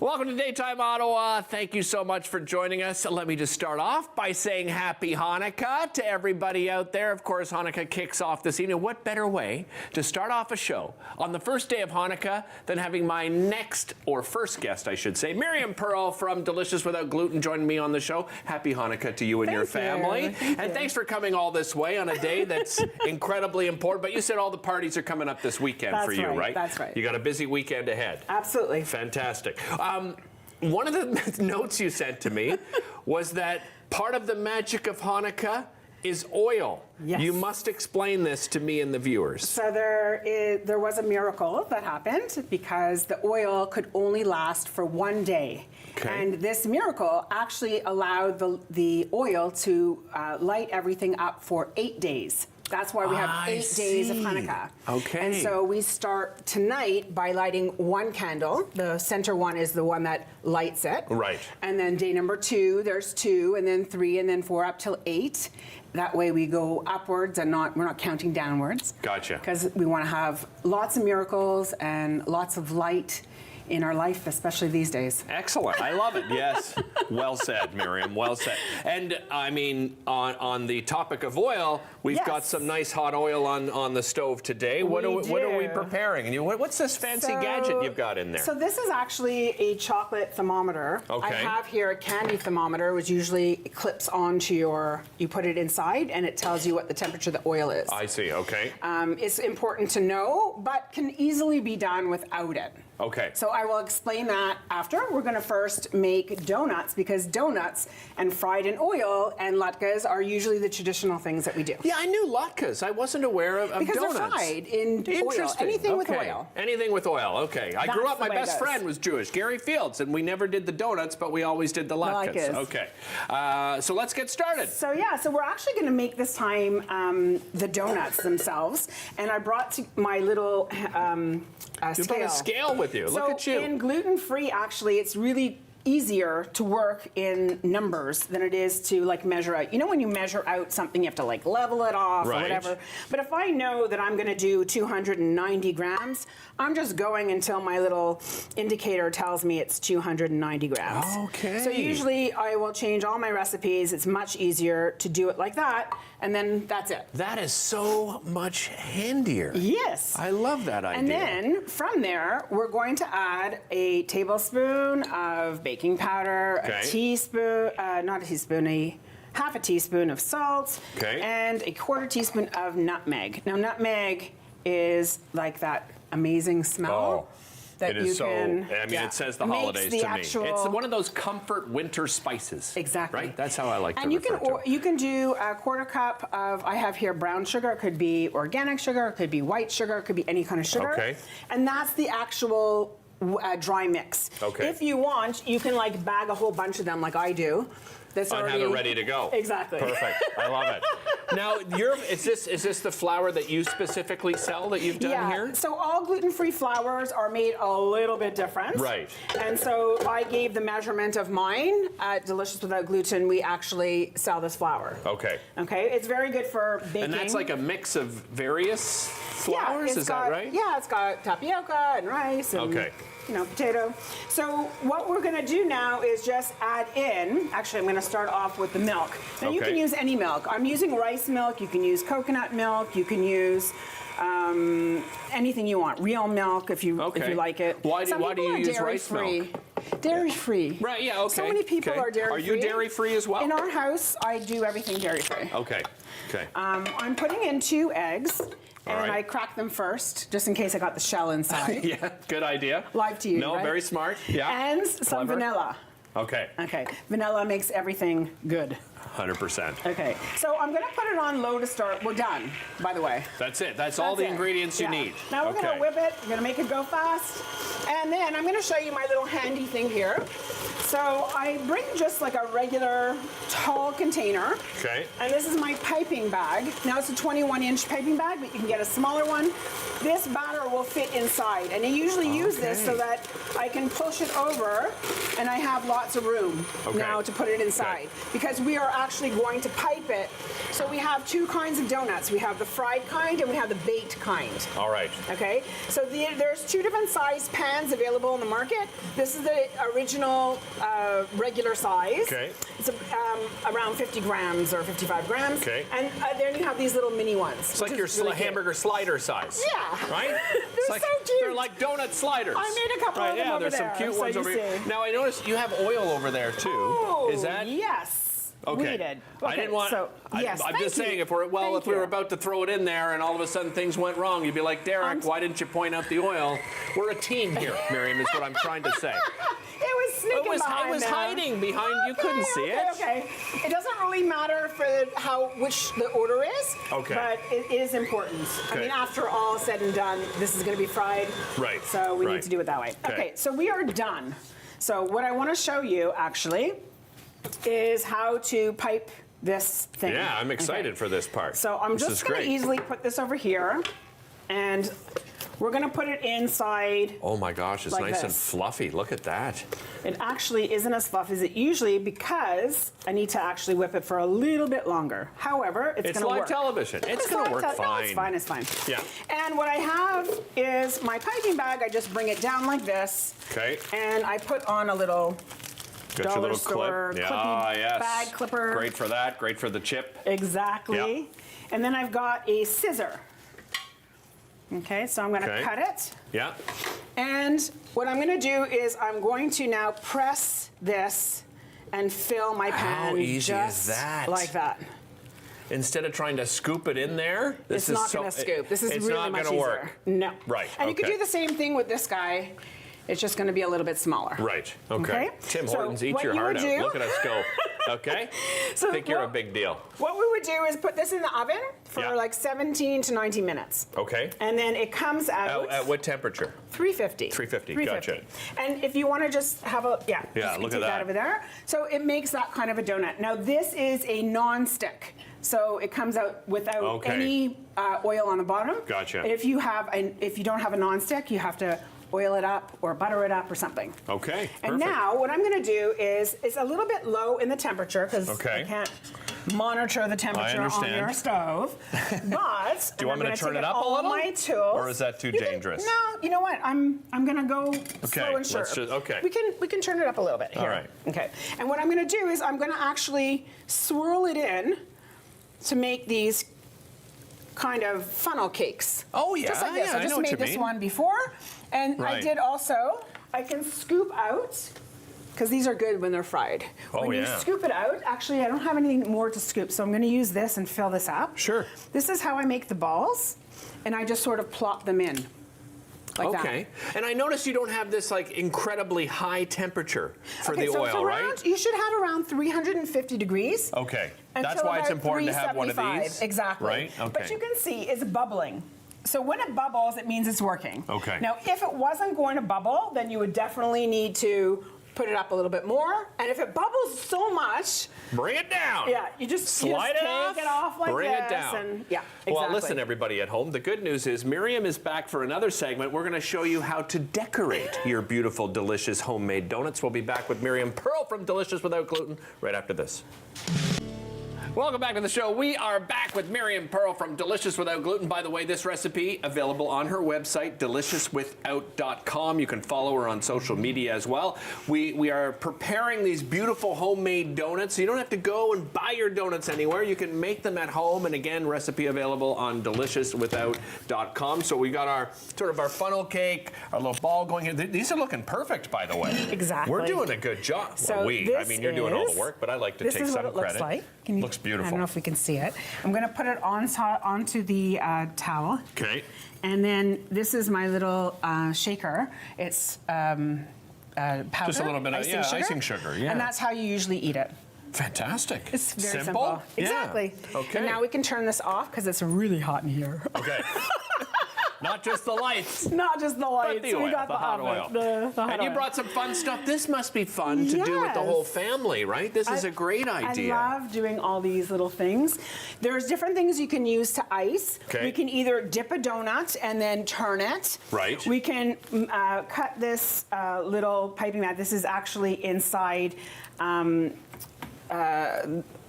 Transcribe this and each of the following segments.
Welcome to Daytime Ottawa. Thank you so much for joining us. Let me just start off by saying Happy Hanukkah to everybody out there. Of course, Hanukkah kicks off this evening. What better way to start off a show on the first day of Hanukkah than having my first guest, I should say, Miriam Pearl from Delicious Without Gluten, joining me on the show. Happy Hanukkah to you and your family. And thanks for coming all this way on a day that's incredibly important. But you said all the parties are coming up this weekend for you, right? That's right. You got a busy weekend ahead. Absolutely. Fantastic. One of the notes you sent to me was that part of the magic of Hanukkah is oil. Yes. You must explain this to me and the viewers. So there was a miracle that happened because the oil could only last for one day. Okay. And this miracle actually allowed the oil to light everything up for 8 days. That's why we have 8 days of Hanukkah. Okay. And so we start tonight by lighting one candle. The center one is the one that lights it. Right. And then day number 2, there's 2, and then 3, and then 4, up till 8. That way we go upwards and we're not counting downwards. Gotcha. Because we want to have lots of miracles and lots of light in our life, especially these days. Excellent. I love it. Yes. Well said, Miriam. Well said. And I mean, on the topic of oil, we've got some nice hot oil on the stove today. What are we preparing? And what's this fancy gadget you've got in there? So this is actually a chocolate thermometer. Okay. I have here a candy thermometer, which usually clips onto you put it inside, and it tells you what the temperature of the oil is. I see. Okay. It's important to know, but can easily be done without it. Okay. So I will explain that after. We're going to first make donuts, because donuts and fried in oil and latkes are usually the traditional things that we do. Yeah, I knew latkes. I wasn't aware of because donuts. They're fried in oil. Anything with oil. Anything with oil. Okay. I grew up. My best friend was Jewish, Gary Fields, and we never did the donuts, but we always did the latkes. Okay. So let's get started. So we're actually going to make this time the donuts themselves, and I brought my little You scale. brought a scale with you. Look at you. In gluten-free, actually, it's really easier to work in numbers than it is to measure out. You know, when you measure out something, you have to level it off or whatever. But if I know that I'm going to do 290 grams, I'm just going until my little indicator tells me it's 290 grams. Okay. So usually I will change all my recipes. It's much easier to do it like that, and then that's it. That is so much handier. Yes. I love that idea. And then from there, we're going to add a tablespoon of baking powder, a teaspoon, not a teaspoon, half a teaspoon of salt, and a quarter teaspoon of nutmeg. Now, nutmeg is like that amazing smell. That it is you can, I mean, it says the holidays to me. It's one of those comfort winter spices. Exactly. Right? That's how I like to and refer to it. You can do a quarter cup of, I have here brown sugar. It could be organic sugar. It could be white sugar. It could be any kind of sugar. Okay. And that's the actual dry mix. Okay. If you want, you can bag a whole bunch of them like I do. That's and have it ready to go. Exactly. Perfect. I love it. Now, is this the flour that you specifically sell that you've done here? So all gluten-free flours are made a little bit different. Right. And so I gave the measurement of mine at Delicious Without Gluten. We actually sell this flour. Okay. Okay. It's very good for baking. And that's like a mix of various flours, is that right? Yeah, it's got tapioca and rice and potato. So what we're going to do now is just add in, actually I'm going to start off with the milk. Now you can use any milk. I'm using rice milk, you can use coconut milk, you can use anything you want. Real milk if you like it. Why do you use rice milk? Dairy-free. Right, yeah, okay. So many people are dairy-free. Are you dairy-free as well? In our house, I do everything dairy-free. Okay, okay. I'm putting in 2 eggs. And I crack them first, just in case I got the shell inside. Yeah, good idea. Live to you, No, right? very smart. Yeah. And some vanilla. Okay. Okay. Vanilla makes everything good. 100%. Okay. So I'm going to put it on low to start. We're done, by the way. That's it. That's all the ingredients you need. Now we're going to whip it. We're going to make it go fast. And then I'm going to show you my little handy thing here. So I bring just like a regular tall container. Okay. And this is my piping bag. Now it's a 21-inch piping bag, but you can get a smaller one. This batter wafer will fit inside. And I usually use this so that I can push it over and I have lots of room now to put it inside. Because we are actually going to pipe it. So we have two kinds of donuts. We have the fried kind and we have the baked kind. All right. Okay, so there's two different size pans available in the market. This is the original regular size. Okay. It's around 50 grams or 55 grams. Okay. And then you have these little mini ones. It's like your really hamburger slider size. Yeah. Right? They're like, so cute. They're like donut sliders. I made a couple of them over there's there. Some cute ones over here. Now I noticed you have oil over there too. Oh, is that? Yes. Okay. Needed. I didn't want. So, yes, I'm just saying, if we were about to throw it in there, and all of a sudden things went wrong, you'd be like, Derek, why didn't you point out the oil? We're a team here, Miriam. Is what I'm trying to say. It was sneaking behind It was hiding behind. You couldn't see it. Okay. It doesn't really matter for which the order is. Okay. But it is important. Okay. I mean, after all said and done, this is going to be fried. Right. So we need to do it that way. Okay. So we are done. So what I want to show you actually is how to pipe this thing. Yeah, I'm excited for this part. So I'm just going to easily put this over here, and we're going to put it inside. Oh my gosh, it's nice and fluffy. Look at that. It actually isn't as fluffy as it usually because I need to actually whip it for a little bit longer. However, it's going to work. It's live television. It's going to work fine. No, it's fine. It's fine. Yeah. And what I have is my piping bag. I just bring it down like this. Okay. And I put on a little Got your little store clip. bag clipper. Great for that. Great for the chip. Exactly. Yep. And then I've got a scissor. Okay, so I'm going to cut it. Yeah. And what I'm going to do is I'm going to now press this and fill my pan. How easy is that? Like that. Instead of trying to scoop it in there, this is not going to scoop. This is really much easier. Work. No. Right. And you could do the same thing with this guy. It's just going to be a little bit smaller. Right. Okay. Tim Hortons, eat your heart out. Look at us go. Okay. So I think you're a big deal. What we would do is put this in the oven for like 17 to 19 minutes. Okay. And then it comes out. At what temperature? 350. 350. Gotcha. And if you want to just have a look at that over there. So it makes that kind of a donut. Now this is a non-stick. So it comes out without any oil on the bottom. Gotcha. If you don't have a non-stick, you have to oil it up or butter it up or something. Okay. And now what I'm going to do is it's a little bit low in the temperature because I can't monitor the temperature on your stove. But do you want me to turn it up a little? My tools, or is that too dangerous? No, you know what? I'm going to go slow and sure. We can turn it up a little bit here. All right. Okay. And what I'm going to do is I'm going to actually swirl it in to make these kind of funnel cakes. Oh yeah. Just like this. I just made this one before. And I did also, I can scoop out, because these are good when they're fried. When you scoop it out, actually I don't have anything more to scoop, so I'm going to use this and fill this up. Sure. This is how I make the balls, and I just sort of plop them in. Like that. And I noticed you don't have this like incredibly high temperature for the oil, right? You should have around 350 degrees. Okay. That's why it's important to have one of these. Exactly. Right? Okay. But you can see it's bubbling. So when it bubbles, it means it's working. Okay. Now, if it wasn't going to bubble, then you would definitely need to put it up a little bit more. And if it bubbles so much, bring it down. Yeah, you just slide it off, take it off like bring this. it down. And, yeah, exactly. Well, listen, everybody at home. The good news is Miriam is back for another segment. We're going to show you how to decorate your beautiful, delicious homemade donuts. We'll be back with Miriam Pearl from Delicious Without Gluten right after this. Welcome back to the show. We are back with Miriam Pearl from Delicious Without Gluten. By the way, this recipe available on her website, deliciouswithout.com. You can follow her on social media as well. We are preparing these beautiful homemade donuts. So you don't have to go and buy your donuts anywhere. You can make them at home. And again, recipe available on deliciouswithout.com. So we got our sort of our funnel cake, our little ball going in. These are looking perfect, by the way. Exactly. We're doing a good job. So well, I mean, you're doing all the work, but I like to take some credit. Looks like. Looks beautiful. I don't know if we can see it. I'm going to put it onto the towel. Okay. And then this is my little shaker. It's powder. Just a little bit of icing sugar. Yeah. And that's how you usually eat it. Fantastic. It's very simple. Yeah. Exactly. Okay. And now we can turn this off because it's really hot in here. Okay. Not just the lights. Not just the lights. But the oil, we got the hot oil. The hot And you oil. brought some fun stuff. This must be fun to do with the whole family, right? This is a great idea. I love doing all these little things. There's different things you can use to ice. Okay. We can either dip a donut and then turn it. Right. We can cut this little piping bag. This is actually inside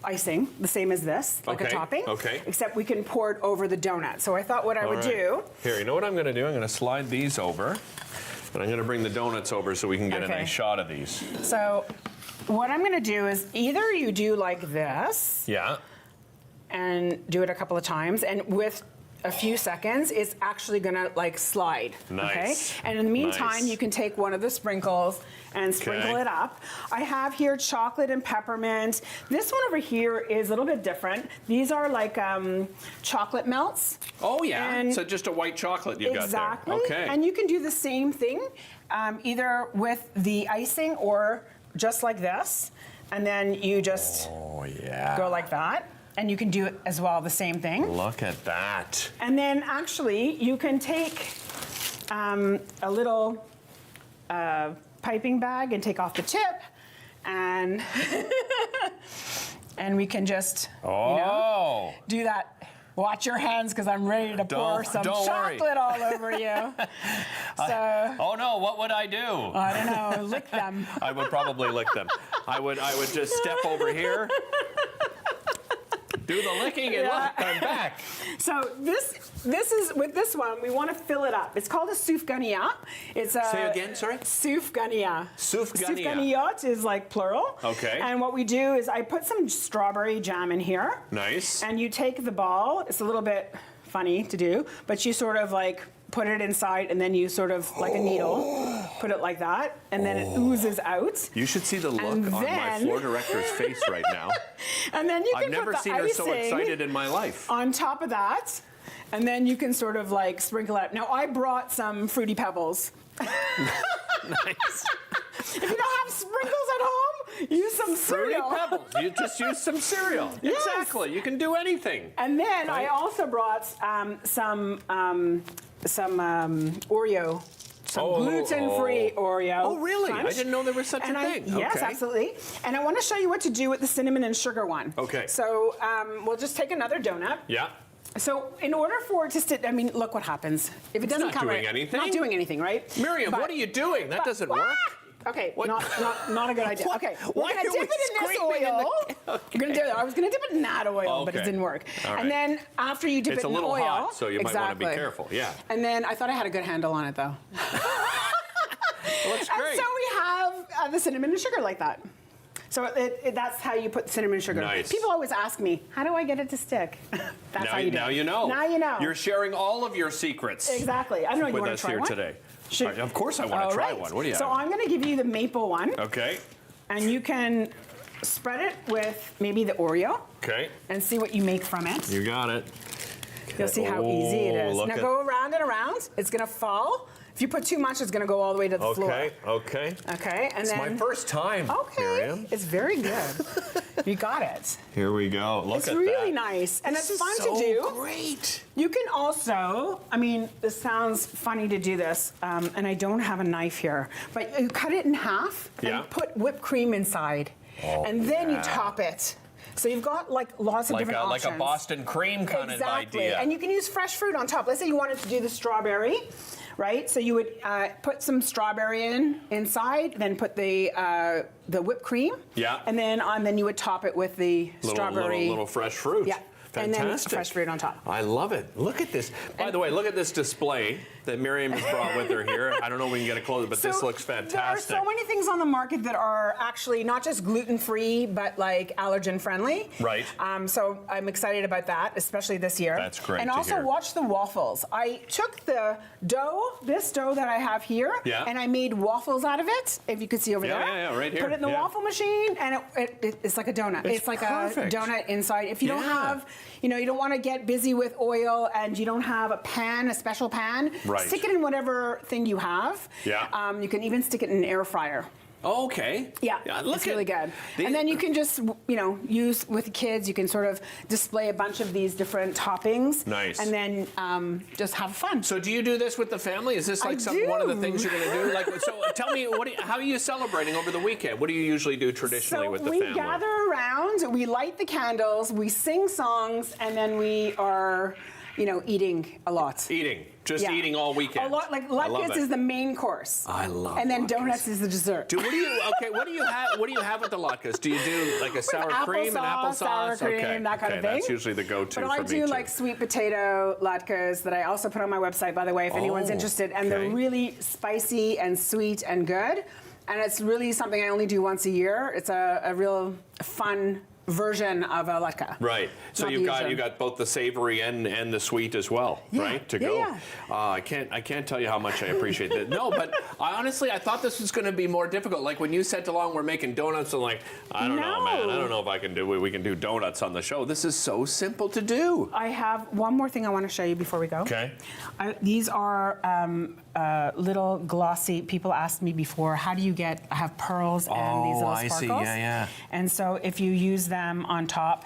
icing, the same as this, like a topping. Okay. Except we can pour it over the donut. So I thought what I would do. Here, you know what I'm going to do? I'm going to slide these over, and I'm going to bring the donuts over so we can get a nice shot of these. So what I'm going to do is either you do like this. Yeah. And do it a couple of times, and with a few seconds, it's actually gonna like slide. Nice. Okay. And in the meantime, you can take one of the sprinkles and sprinkle it up. I have here chocolate and peppermint. This one over here is a little bit different. These are like chocolate melts. Oh yeah. And so just a white chocolate you got there. Exactly. Okay. And you can do the same thing, either with the icing or just like this, and then you just go like that. And you can do it as well, the same thing. Look at that. And then actually, you can take a little piping bag and take off the tip, and and we can just do that. Watch your hands, because I'm ready to pour some chocolate all over you. So. Oh no! What would I do? I don't know. Lick them. I would probably lick them. I would just step over here. Do the licking and look, I'm back. So this is, with this one, we want to fill it up. It's called a soufganiya. It's a... Say again, sorry? Soufganiya. Soufganiya. Soufganiyot is like plural. Okay. And what we do is I put some strawberry jam in here. Nice. And you take the ball. It's a little bit funny to do, but you sort of like put it inside, and then you sort of, like a needle, put it like that, and then it oozes out. You should see the look on my floor director's face right now. And then you can I've never put the seen her so icing excited in my life. on top of that, and then you can sort of like sprinkle it. Now I brought some Fruity Pebbles. Nice. If you don't have sprinkles at home, use some Fruity cereal. Pebbles. You just use some cereal. Yes. Exactly. You can do anything. And then Right. I also brought some Oreo. Some gluten-free Oreo. Oh, really? Crunch. I didn't know there was such a thing. Yes, Okay. absolutely. And I want to show you what to do with the cinnamon and sugar one. Okay. So we'll just take another donut. Yeah. So in order for it to stick, I mean, look what happens. If it doesn't not come doing right, anything. not doing anything, right? Miriam, But- what are you doing? That but- doesn't work. Okay, What? not a good idea. Okay, we're Why gonna are dip we it in this screaming in oil. the- We're gonna do it. I was gonna dip it in that oil, but it Okay. didn't work. All right. And then after you dip It's it a in little oil, hot, so you might want to be exactly. careful. Yeah. And then I thought I had a good handle on it though. Looks And great. so we have the cinnamon and sugar like that. So that's how you put cinnamon and sugar. Nice. People always ask me, how do I get it to stick? That's how you do it. Now you know. Now you know. You're sharing all of your secrets. Exactly. I don't know. You With want us to try here one? today. Should- Of course I want All to try right. one. What do you So have? I'm going to give you the maple one. Okay. And you can spread it with maybe the Oreo Okay. and see what you make from it. You got it. You'll see how easy it is. look Now at- go around and around. It's going to fall. If you put too much, it's going to go all the way to the floor. Okay. Okay. Okay. And It's then. my first time, Okay. Miriam. It's very good. You got it. Here we go. Look It's at really that. nice. And This it's is fun so to do. Great. You can also, I mean, this sounds funny to do this, and I don't have a knife here, but you cut it in half Yeah. and put whipped cream inside. Oh, and then you yeah. top it. So you've got like lots of Like different options. a Boston cream kind Exactly. of idea. And you can use fresh fruit on top. Let's say you wanted to do the strawberry, right? So you would put some strawberry inside, then put the whipped cream. Yeah. And then you would top it with the strawberry. Little fresh fruit. Yeah. And then Fantastic. fresh fruit on top. I love it. Look at this. By the way, look at this display that Miriam has brought with her here. I don't know if we can get it closer, but this looks fantastic. There are so many things on the market that are actually not just gluten-free, but like allergen-friendly. Right. So I'm excited about that, especially this year. That's great And to also hear. watch the waffles. I took the dough, this dough that I have here, Yeah. and I made waffles out of it, if you could see over Yeah, there. yeah, right here. Put it in the Yeah. waffle machine, and it's like a donut. It's like perfect. a donut inside. If you don't Yeah. have, you don't want to get busy with oil, and you don't have a special pan, Right. stick it in whatever thing you have. Yeah. You can even stick it in an air fryer. Oh, okay. Yeah, it's really good. And then you can just, use with the kids, you can sort of display a bunch of these different toppings. Nice. And then just have fun. So do you do this with the family? Is this like one of the things you're going to do? Like, so tell me, how are you celebrating over the weekend? What do you usually do traditionally with the family? We gather around, we light the candles, we sing songs, and then we are, eating a lot. Just eating all weekend. A lot, like latkes is the main course. I love And then latkes. donuts is the dessert. What do you have with the latkes? Do you do like a sour cream and applesauce? Sour cream, that kind of thing. That's usually the go-to but for I me do too. like sweet potato latkes that I also put on my website, by the way, if anyone's interested. And they're really spicy and sweet and good. And it's really something I only do once a year. It's a real fun version of a latke. Right. So you got both the savory and the sweet as well, right? To go. Yeah. I can't tell you how much I appreciate that. No, but I thought this was going to be more difficult. Like when you said to Long, we're making donuts, I'm like, I don't know, man. I don't know if we can do donuts on the show. This is so simple to do. I have one more thing I want to show you before we go. Okay. These are little glossy. People asked me before, how do you have pearls and these little sparkles? I see. Yeah. And so if you use them on top,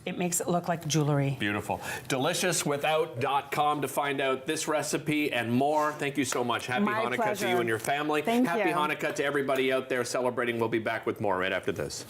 it makes it look like jewelry. Beautiful. Deliciouswithout.com to find out this recipe and more. Thank you so much. Happy Hanukkah to you and your family. Thank you. Happy Hanukkah to everybody out there celebrating. We'll be back with more right after this.